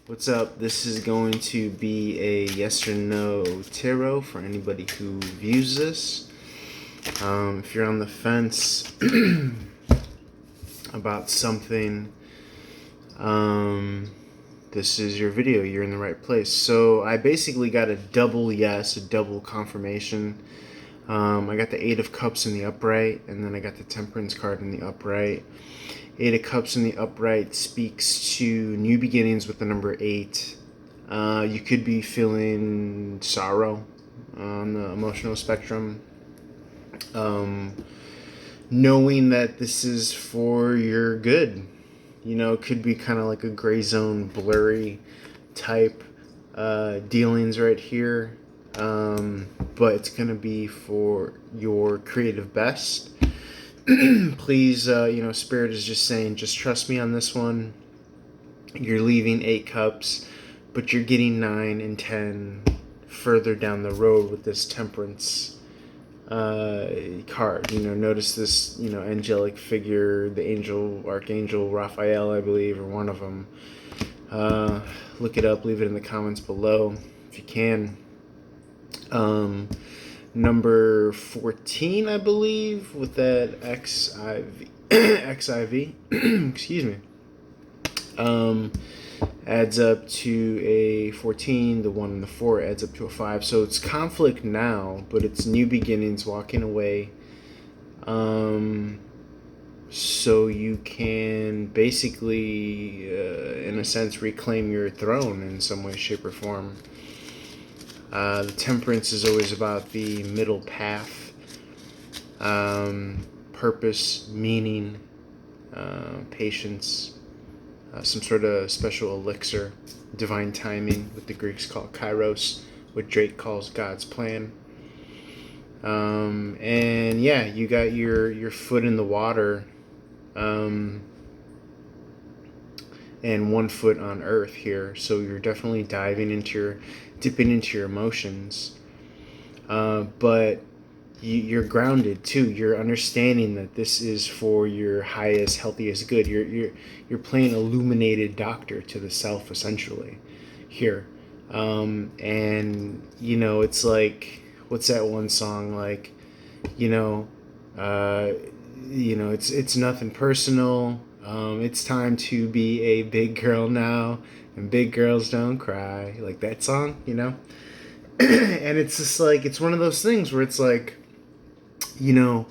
What's up? This is going to be a yes or no tarot for anybody who views this. If you're on the fence about something, this is your video. You're in the right place. So I basically got a double yes, a double confirmation. I got the Eight of Cups in the upright, and then I got the Temperance card in the upright. Eight of Cups in the upright speaks to new beginnings with the number 8. You could be feeling sorrow on the emotional spectrum. Knowing that this is for your good. You know, it could be kind of like a gray zone, blurry type dealings right here. But it's going to be for your creative best. Please, Spirit is just saying, just trust me on this one. You're leaving 8 cups, but you're getting 9 and 10 further down the road with this Temperance card. Notice this, angelic figure, the Archangel Raphael, I believe, or one of them. Look it up, leave it in the comments below if you can. Number 14, I believe, with that XIV, excuse me, adds up to a 14. The 1 and the 4 adds up to a 5. So it's conflict now, but it's new beginnings, walking away. So you can basically, in a sense, reclaim your throne in some way, shape, or form. The Temperance is always about the middle path, purpose, meaning, patience, some sort of special elixir, divine timing, what the Greeks call kairos, what Drake calls God's plan. And yeah, you got your foot in the water, and 1 foot on earth here. So you're definitely dipping into your emotions. But you're grounded too. You're understanding that this is for your highest, healthiest good. You're playing illuminated doctor to the self, essentially, here. And it's like, what's that one song like? It's nothing personal. It's time to be a big girl now, and big girls don't cry. Like that song, and it's just like, it's one of those things where it's like, I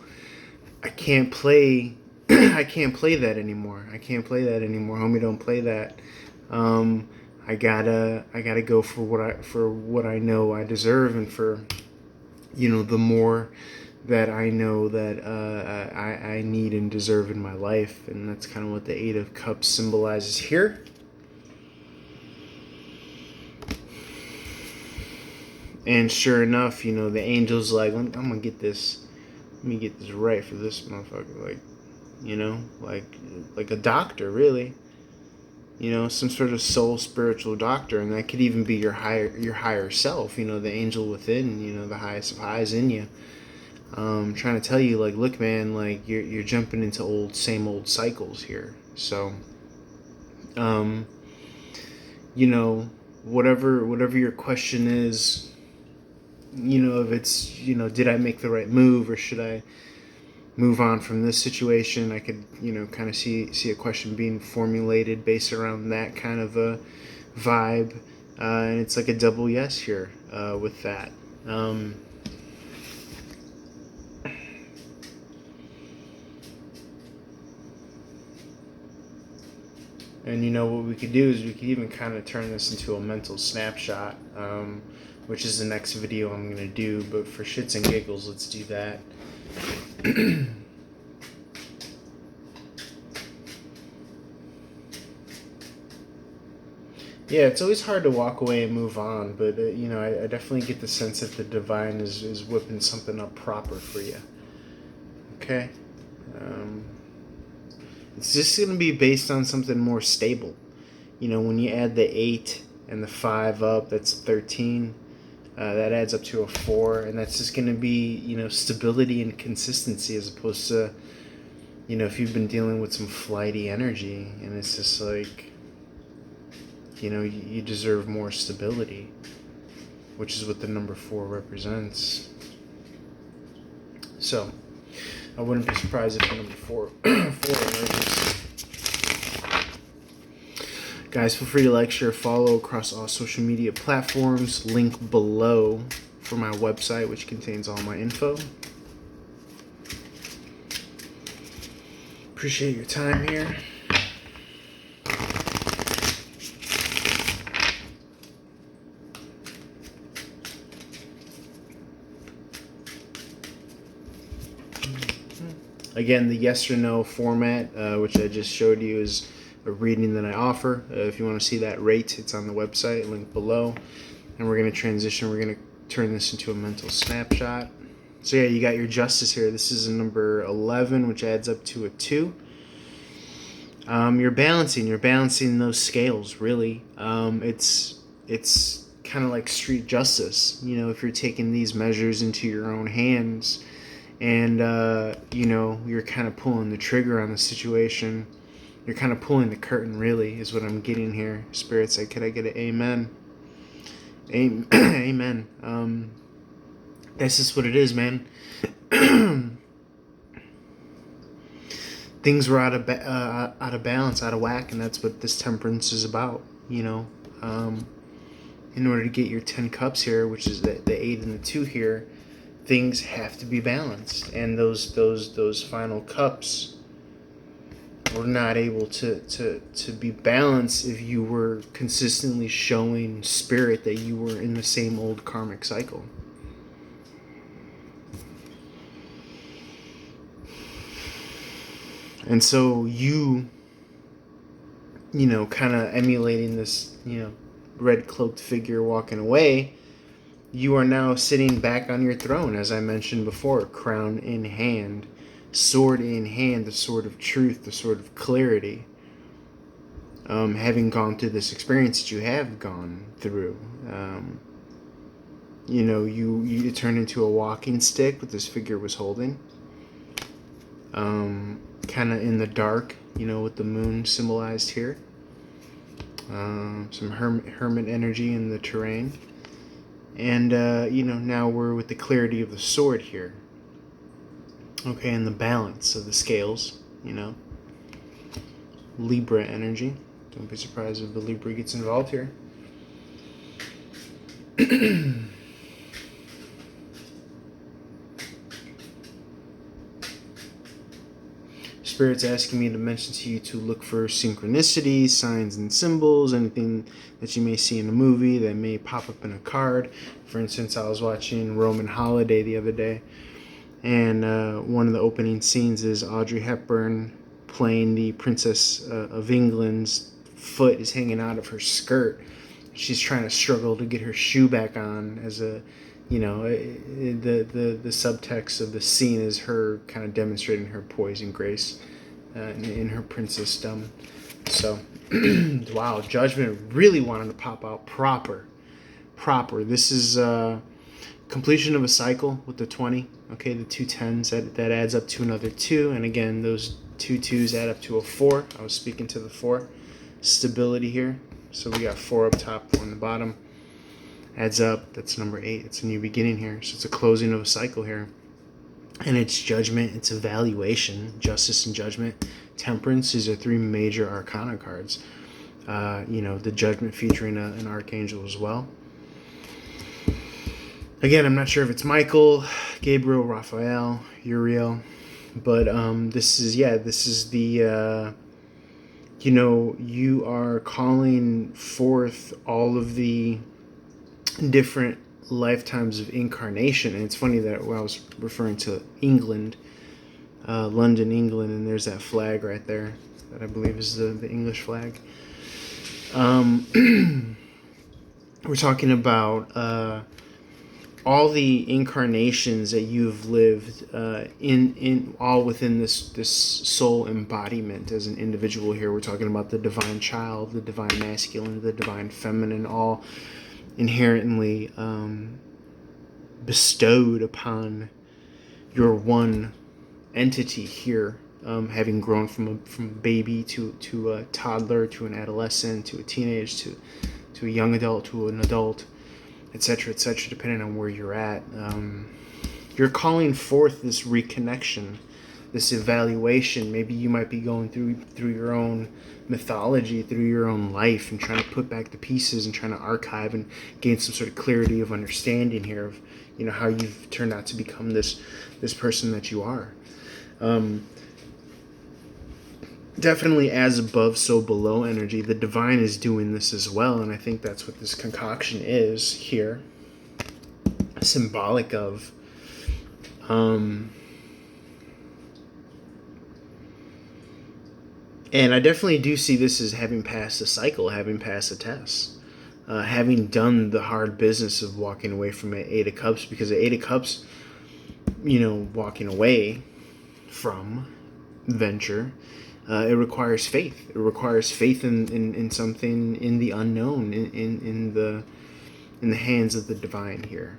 can't play I can't play that anymore. Homie, don't play that. I gotta go for what I know I deserve, and for the more that I know that I need and deserve in my life. And that's kind of what the Eight of Cups symbolizes here. And sure enough, the angel's like, I'm gonna get this. Let me get this right for this motherfucker. Like a doctor, really. Some sort of soul spiritual doctor, and that could even be your higher self. The angel within. The highest of highs in you. Trying to tell you, like, look, man, like you're jumping into same old cycles here. So, whatever your question is, if it's, did I make the right move, or should I move on from this situation? I could, kind of see a question being formulated based around that kind of a vibe. And it's like a double yes here with that. And what we could do is we could even kind of turn this into a mental snapshot, which is the next video I'm going to do. But for shits and giggles, let's do that. Yeah, it's always hard to walk away and move on, but I definitely get the sense that the divine is whipping something up proper for you. Okay? It's just going to be based on something more stable. When you add the 8 and the 5 up, that's 13. That adds up to a 4, and that's just going to be, stability and consistency, as opposed to, if you've been dealing with some flighty energy, and it's just like, You deserve more stability, which is what the number 4 represents. So I wouldn't be surprised if the number 4 emerges. Guys, feel free to like, share, follow across all social media platforms. Link below for my website, which contains all my info. Appreciate your time here. Again, the yes or no format, which I just showed you, is a reading that I offer. If you want to see that rate, it's on the website, link below. And we're going to transition. We're going to turn this into a mental snapshot. So yeah, you got your justice here. This is a number 11, which adds up to a 2. You're balancing those scales, really. It's kind of like street justice. If you're taking these measures into your own hands, and you're kind of pulling the trigger on the situation. You're kind of pulling the curtain, really, is what I'm getting here. Spirit said, could I get an amen? Amen. That's just what it is, man. Things were out of balance, out of whack, and that's what this temperance is about. In order to get your 10 cups here, which is the 8 and the 2 here, things have to be balanced, and those final cups were not able to be balanced if you were consistently showing spirit that you were in the same old karmic cycle. And so you kind of emulating this, red cloaked figure walking away, you are now sitting back on your throne, as I mentioned before, crown in hand, sword in hand, the sword of truth, the sword of clarity. Having gone through this experience that you have gone through, you turned into a walking stick that this figure was holding. Kind of in the dark, with the moon symbolized here. Some hermit energy in the terrain. And, now we're with the clarity of the sword here. Okay, and the balance of the scales, Libra energy. Don't be surprised if the Libra gets involved here. Spirit's asking me to mention to you to look for synchronicities, signs and symbols, anything that you may see in a movie that may pop up in a card. For instance, I was watching Roman Holiday the other day, and one of the opening scenes is Audrey Hepburn playing the Princess of England's foot is hanging out of her skirt. She's trying to struggle to get her shoe back on as a the subtext of the scene is her kind of demonstrating her poise and grace in her princessdom. So, wow, Judgment really wanted to pop out proper. This is completion of a cycle with the 20. Okay, the 2 10s, that adds up to another 2. And again, those 2 2s add up to a 4. I was speaking to the 4. Stability here. So we got 4 up top, 4 on the bottom. Adds up, that's number 8. It's a new beginning here. So it's a closing of a cycle here. And it's judgment, it's evaluation, justice and judgment. Temperance, these are 3 major arcana cards. The judgment featuring an archangel as well. Again, I'm not sure if it's Michael, Gabriel, Raphael, Uriel, but this is the you are calling forth all of the different lifetimes of incarnation. And it's funny that I was referring to England, London, England, and there's that flag right there that I believe is the English flag. We're talking about all the incarnations that you've lived in all within this soul embodiment as an individual here. We're talking about the divine child, the divine masculine, the divine feminine, all inherently bestowed upon your one entity here having grown from a baby to a toddler to an adolescent to a teenage to a young adult to an adult, etc., etc., depending on where you're at. You're calling forth this reconnection, this evaluation. Maybe you might be going through your own mythology, through your own life, and trying to put back the pieces and trying to archive and gain some sort of clarity of understanding here of, you know, how you've turned out to become this person that you are. Definitely as above, so below energy. The divine is doing this as well, and I think that's what this concoction is here, symbolic of. And I definitely do see this as having passed a cycle, having passed a test, having done the hard business of walking away from an Eight of Cups, because the Eight of Cups, you know, walking away from venture, it requires faith. It requires faith in something in the unknown, in the hands of the divine here,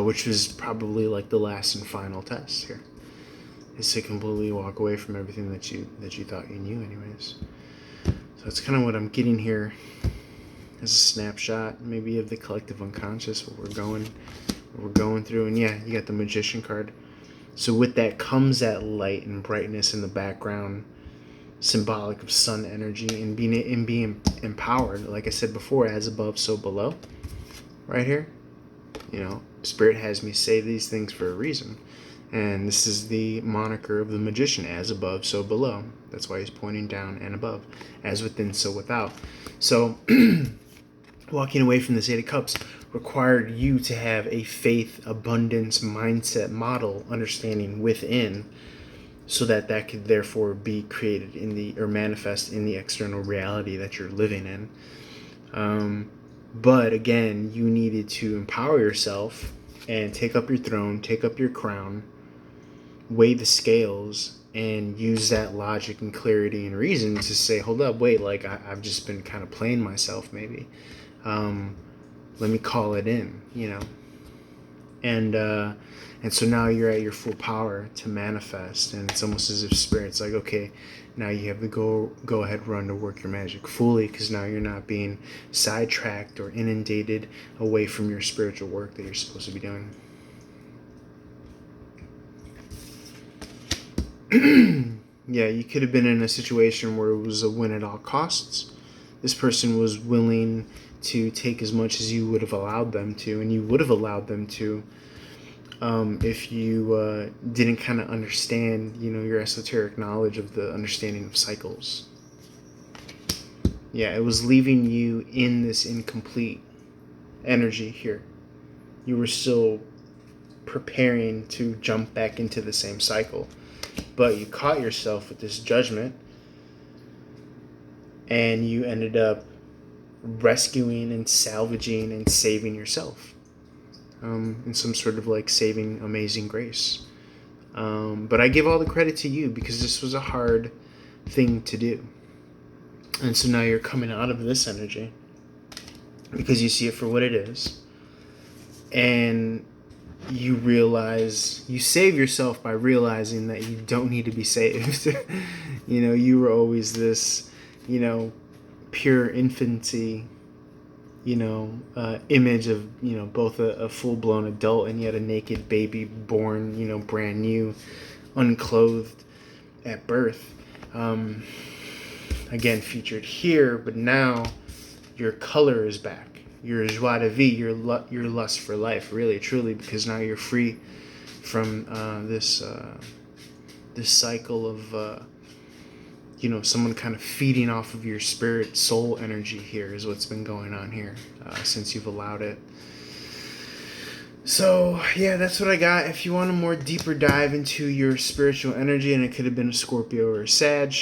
which was probably like the last and final test here, is to completely walk away from everything that you thought you knew, anyways. So that's kind of what I'm getting here as a snapshot, maybe of the collective unconscious, what we're going through. And yeah, you got the Magician card. So with that comes that light and brightness in the background, symbolic of sun energy and being empowered. Like I said before, as above, so below. Right here, you know, Spirit has me say these things for a reason, and this is the moniker of the Magician: as above, so below. That's why he's pointing down and above, as within, so without. So walking away from this Eight of Cups required you to have a faith, abundance, mindset, model, understanding within, so that could therefore be created or manifest in the external reality that you're living in. But again, you needed to empower yourself and take up your throne, take up your crown, weigh the scales, and use that logic and clarity and reason to say, hold up, wait, like I've just been kind of playing myself maybe. Let me call it in, you know. And so now you're at your full power to manifest, and it's almost as if Spirit's like, okay, now you have the go ahead run to work your magic fully, because now you're not being sidetracked or inundated away from your spiritual work that you're supposed to be doing. Yeah, you could have been in a situation where it was a win at all costs. This person was willing to take as much as you would have allowed them to, and you would have allowed them to, if you didn't kind of understand, you know, your esoteric knowledge of the understanding of cycles. Yeah, it was leaving you in this incomplete energy here. You were still preparing to jump back into the same cycle, but you caught yourself with this judgment, and you ended up rescuing and salvaging and saving yourself, in some sort of like saving amazing grace. But I give all the credit to you, because this was a hard thing to do. And so now you're coming out of this energy because you see it for what it is, and you realize, you save yourself by realizing that you don't need to be saved. You know, you were always this, you know, pure infancy, you know, image of, you know, both a full-blown adult and yet a naked baby born, you know, brand new, unclothed at birth. Again, featured here, but now your color is back. Your joie de vivre, your lust for life, really, truly, because now you're free from this cycle of, you know, someone kind of feeding off of your spirit, soul energy here is what's been going on here since you've allowed it. So, yeah, that's what I got. If you want a more deeper dive into your spiritual energy, and it could have been a Scorpio or a Sag,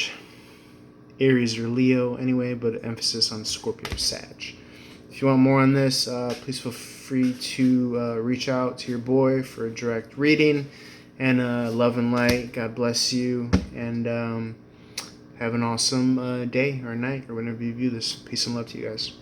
Aries or Leo anyway, but emphasis on Scorpio or Sag. If you want more on this, please feel free to reach out to your boy for a direct reading. And love and light. God bless you. And have an awesome day or night or whenever you view this. Peace and love to you guys.